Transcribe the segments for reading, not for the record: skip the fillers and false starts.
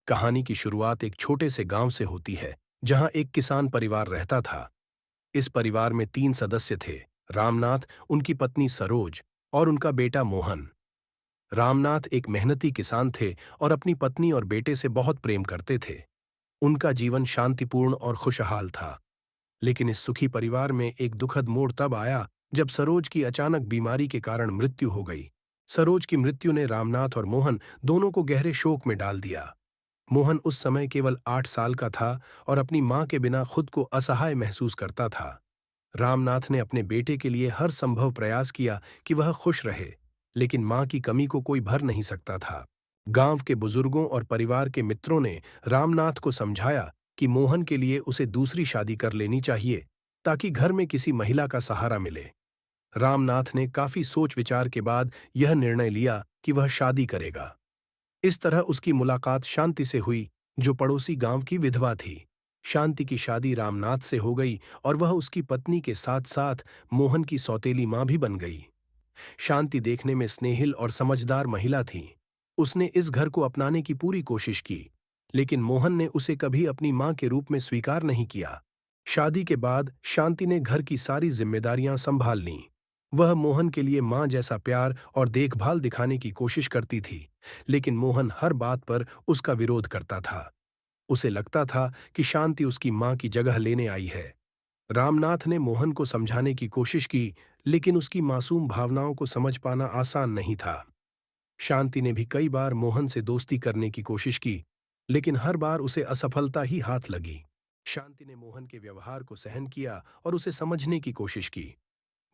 कहानी की शुरुआत एक छोटे से गांव से होती है, जहां एक किसान परिवार रहता था। इस परिवार में 3 सदस्य थे: रामनाथ, उनकी पत्नी सरोज और उनका बेटा मोहन। रामनाथ एक मेहनती किसान थे और अपनी पत्नी और बेटे से बहुत प्रेम करते थे। उनका जीवन शांतिपूर्ण और खुशहाल था। लेकिन इस सुखी परिवार में एक दुखद मोड़ तब आया जब सरोज की अचानक बीमारी के कारण मृत्यु हो गई। सरोज की मृत्यु ने रामनाथ और मोहन दोनों को गहरे शोक में डाल दिया। मोहन उस समय केवल 8 साल का था और अपनी मां के बिना खुद को असहाय महसूस करता था। रामनाथ ने अपने बेटे के लिए हर संभव प्रयास किया कि वह खुश रहे, लेकिन मां की कमी को कोई भर नहीं सकता था। गांव के बुजुर्गों और परिवार के मित्रों ने रामनाथ को समझाया कि मोहन के लिए उसे दूसरी शादी कर लेनी चाहिए, ताकि घर में किसी महिला का सहारा मिले। रामनाथ ने काफी सोच विचार के बाद यह निर्णय लिया कि वह शादी करेगा। इस तरह उसकी मुलाकात शांति से हुई, जो पड़ोसी गांव की विधवा थी। शांति की शादी रामनाथ से हो गई और वह उसकी पत्नी के साथ साथ मोहन की सौतेली मां भी बन गई। शांति देखने में स्नेहिल और समझदार महिला थी। उसने इस घर को अपनाने की पूरी कोशिश की, लेकिन मोहन ने उसे कभी अपनी मां के रूप में स्वीकार नहीं किया। शादी के बाद शांति ने घर की सारी जिम्मेदारियां संभाल लीं। वह मोहन के लिए मां जैसा प्यार और देखभाल दिखाने की कोशिश करती थी, लेकिन मोहन हर बात पर उसका विरोध करता था। उसे लगता था कि शांति उसकी मां की जगह लेने आई है। रामनाथ ने मोहन को समझाने की कोशिश की, लेकिन उसकी मासूम भावनाओं को समझ पाना आसान नहीं था। शांति ने भी कई बार मोहन से दोस्ती करने की कोशिश की, लेकिन हर बार उसे असफलता ही हाथ लगी। शांति ने मोहन के व्यवहार को सहन किया और उसे समझने की कोशिश की।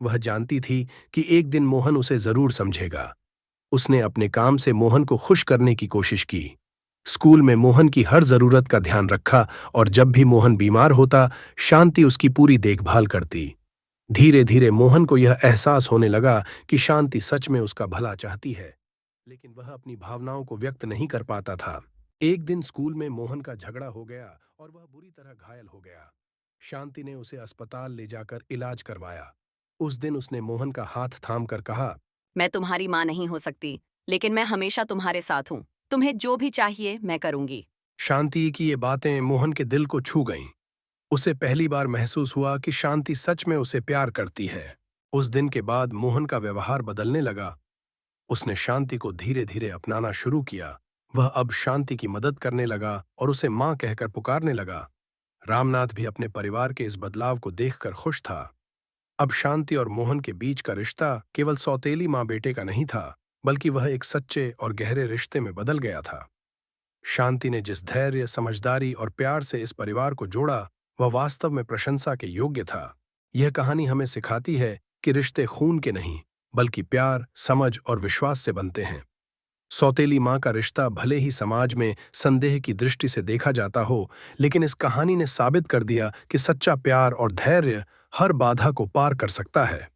वह जानती थी कि एक दिन मोहन उसे जरूर समझेगा। उसने अपने काम से मोहन को खुश करने की कोशिश की। स्कूल में मोहन की हर जरूरत का ध्यान रखा और जब भी मोहन बीमार होता, शांति उसकी पूरी देखभाल करती। धीरे धीरे मोहन को यह एहसास होने लगा कि शांति सच में उसका भला चाहती है, लेकिन वह अपनी भावनाओं को व्यक्त नहीं कर पाता था। एक दिन स्कूल में मोहन का झगड़ा हो गया और वह बुरी तरह घायल हो गया। शांति ने उसे अस्पताल ले जाकर इलाज करवाया। उस दिन उसने मोहन का हाथ थामकर कहा, मैं तुम्हारी माँ नहीं हो सकती, लेकिन मैं हमेशा तुम्हारे साथ हूँ। तुम्हें जो भी चाहिए मैं करूंगी। शांति की ये बातें मोहन के दिल को छू गईं। उसे पहली बार महसूस हुआ कि शांति सच में उसे प्यार करती है। उस दिन के बाद मोहन का व्यवहार बदलने लगा। उसने शांति को धीरे धीरे अपनाना शुरू किया। वह अब शांति की मदद करने लगा और उसे मां कहकर पुकारने लगा। रामनाथ भी अपने परिवार के इस बदलाव को देखकर खुश था। अब शांति और मोहन के बीच का रिश्ता केवल सौतेली मां बेटे का नहीं था, बल्कि वह एक सच्चे और गहरे रिश्ते में बदल गया था। शांति ने जिस धैर्य, समझदारी और प्यार से इस परिवार को जोड़ा, वह वास्तव में प्रशंसा के योग्य था। यह कहानी हमें सिखाती है कि रिश्ते खून के नहीं, बल्कि प्यार, समझ और विश्वास से बनते हैं। सौतेली मां का रिश्ता भले ही समाज में संदेह की दृष्टि से देखा जाता हो, लेकिन इस कहानी ने साबित कर दिया कि सच्चा प्यार और धैर्य हर बाधा को पार कर सकता है।